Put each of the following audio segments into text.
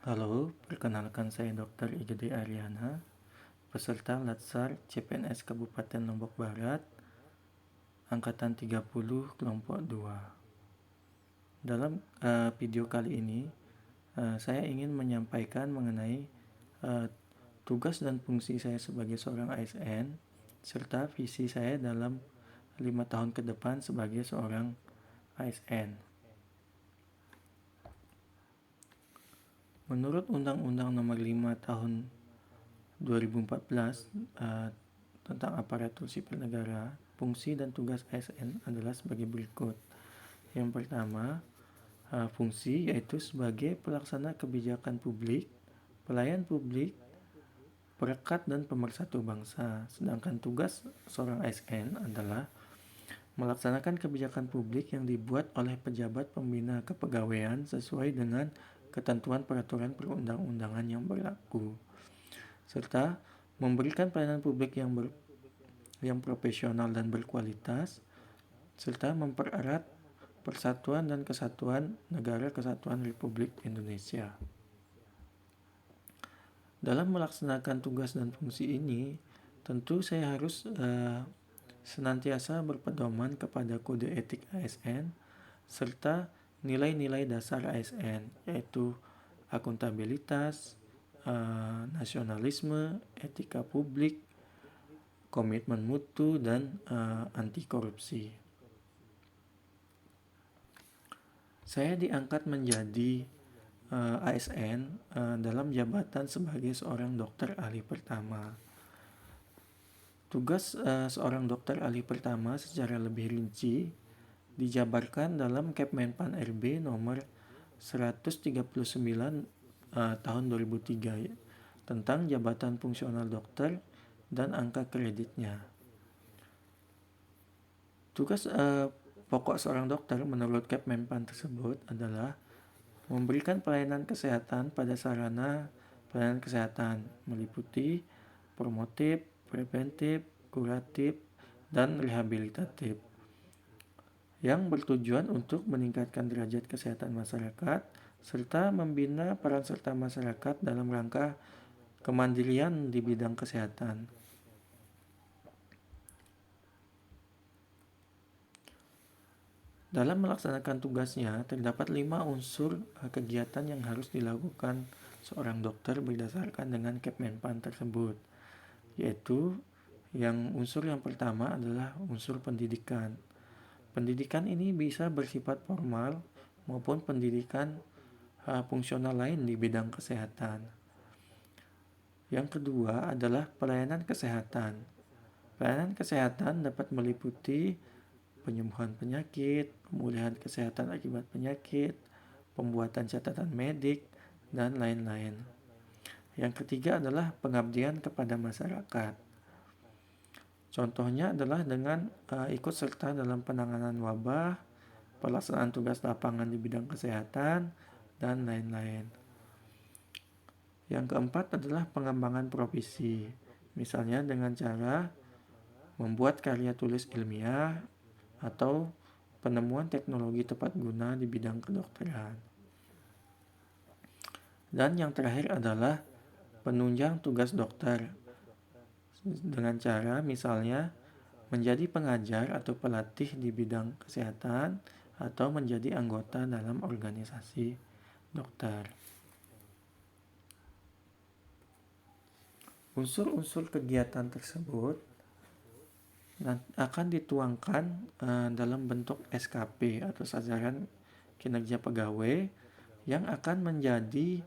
Halo, perkenalkan saya Dr. Igede Aryana, peserta Latsar CPNS Kabupaten Lombok Barat, Angkatan 30, Kelompok 2. Dalam video kali ini, saya ingin menyampaikan mengenai uh, tugas dan fungsi saya sebagai seorang ASN, serta visi saya dalam 5 tahun ke depan sebagai seorang ASN. Menurut Undang-Undang Nomor 5 Tahun 2014 tentang aparatur sipil negara, fungsi dan tugas ASN adalah sebagai berikut. Yang pertama, fungsi yaitu sebagai pelaksana kebijakan publik, pelayan publik, perekat dan pemersatu bangsa. Sedangkan tugas seorang ASN adalah melaksanakan kebijakan publik yang dibuat oleh pejabat pembina kepegawaian sesuai dengan ketentuan peraturan perundang-undangan yang berlaku, serta memberikan pelayanan publik yang profesional dan berkualitas, serta mempererat persatuan dan kesatuan Negara Kesatuan Republik Indonesia. Dalam melaksanakan tugas dan fungsi ini, tentu saya harus senantiasa berpedoman kepada kode etik ASN serta nilai-nilai dasar ASN, yaitu akuntabilitas, nasionalisme, etika publik, komitmen mutu, dan anti korupsi. Saya diangkat menjadi ASN dalam jabatan sebagai seorang dokter ahli pertama. Tugas seorang dokter ahli pertama secara lebih rinci dijabarkan dalam Kepmenpan RB nomor 139 tahun 2003 tentang jabatan fungsional dokter dan angka kreditnya. Tugas pokok seorang dokter menurut Kepmenpan tersebut adalah memberikan pelayanan kesehatan pada sarana pelayanan kesehatan meliputi promotif, preventif, kuratif, dan rehabilitatif yang bertujuan untuk meningkatkan derajat kesehatan masyarakat serta membina peran serta masyarakat dalam rangka kemandirian di bidang kesehatan. Dalam melaksanakan tugasnya, terdapat 5 unsur kegiatan yang harus dilakukan seorang dokter berdasarkan dengan Kepmenpan tersebut, yaitu unsur yang pertama adalah unsur pendidikan. Pendidikan ini bisa bersifat formal maupun pendidikan fungsional lain di bidang kesehatan. Yang kedua adalah pelayanan kesehatan. Pelayanan kesehatan dapat meliputi penyembuhan penyakit, pemulihan kesehatan akibat penyakit, pembuatan catatan medik, dan lain-lain. Yang ketiga adalah pengabdian kepada masyarakat. Contohnya adalah dengan ikut serta dalam penanganan wabah, pelaksanaan tugas lapangan di bidang kesehatan, dan lain-lain. Yang keempat adalah pengembangan profesi, misalnya dengan cara membuat karya tulis ilmiah atau penemuan teknologi tepat guna di bidang kedokteran. Dan yang terakhir adalah penunjang tugas dokter dengan cara misalnya menjadi pengajar atau pelatih di bidang kesehatan atau menjadi anggota dalam organisasi dokter. Unsur-unsur kegiatan tersebut akan dituangkan dalam bentuk SKP atau Sasaran Kinerja Pegawai yang akan menjadi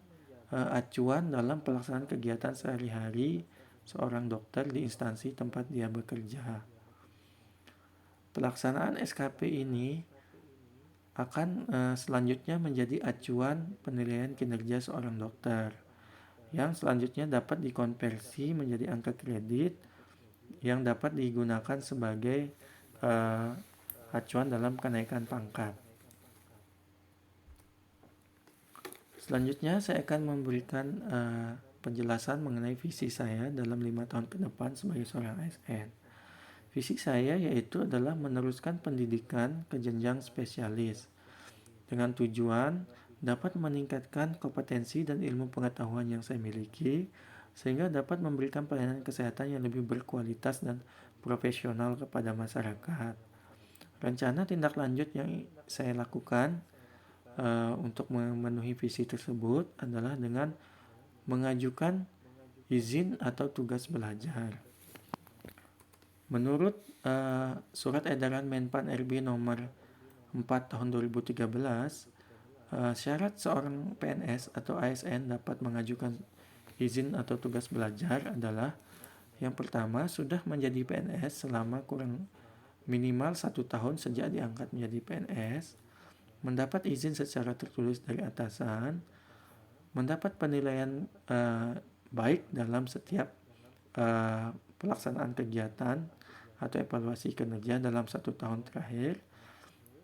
acuan dalam pelaksanaan kegiatan sehari-hari seorang dokter di instansi tempat dia bekerja. Pelaksanaan SKP ini akan selanjutnya menjadi acuan penilaian kinerja seorang dokter yang selanjutnya dapat dikonversi menjadi angka kredit yang dapat digunakan sebagai acuan dalam kenaikan pangkat. Selanjutnya saya akan memberikan penjelasan mengenai visi saya dalam 5 tahun ke depan sebagai seorang ASN. Visi saya yaitu adalah meneruskan pendidikan ke jenjang spesialis dengan tujuan dapat meningkatkan kompetensi dan ilmu pengetahuan yang saya miliki, sehingga dapat memberikan pelayanan kesehatan yang lebih berkualitas dan profesional kepada masyarakat. Rencana tindak lanjut yang saya lakukan untuk memenuhi visi tersebut adalah dengan mengajukan izin atau tugas belajar. Menurut Surat Edaran Menpan RB nomor 4 tahun 2013, syarat seorang PNS atau ASN dapat mengajukan izin atau tugas belajar adalah yang pertama, sudah menjadi PNS selama kurang minimal 1 tahun sejak diangkat menjadi PNS, mendapat izin secara tertulis dari atasan, mendapat penilaian baik dalam setiap pelaksanaan kegiatan atau evaluasi kinerja dalam 1 tahun terakhir,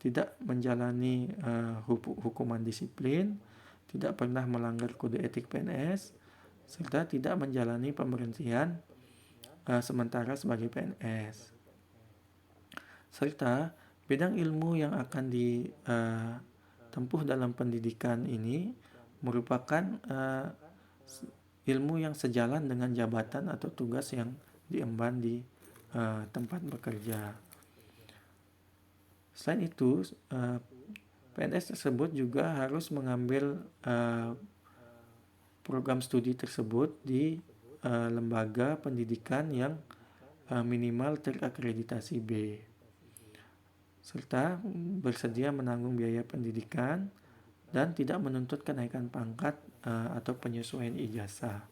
tidak menjalani hukuman disiplin, tidak pernah melanggar kode etik PNS, serta tidak menjalani pemberhentian sementara sebagai PNS. Serta bidang ilmu yang akan ditempuh dalam pendidikan ini merupakan ilmu yang sejalan dengan jabatan atau tugas yang diemban di tempat bekerja. Selain itu, PNS tersebut juga harus mengambil program studi tersebut di lembaga pendidikan yang minimal terakreditasi B, serta bersedia menanggung biaya pendidikan dan tidak menuntut kenaikan pangkat atau penyesuaian ijazah.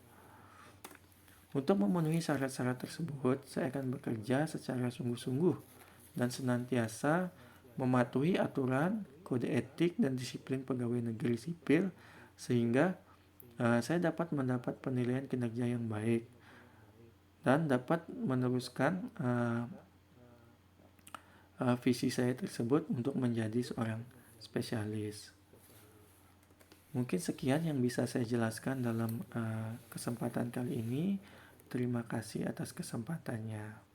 Untuk memenuhi syarat-syarat tersebut, saya akan bekerja secara sungguh-sungguh dan senantiasa mematuhi aturan, kode etik, dan disiplin pegawai negeri sipil sehingga saya dapat mendapat penilaian kinerja yang baik dan dapat meneruskan visi saya tersebut untuk menjadi seorang spesialis. Mungkin sekian yang bisa saya jelaskan dalam kesempatan kali ini. Terima kasih atas kesempatannya.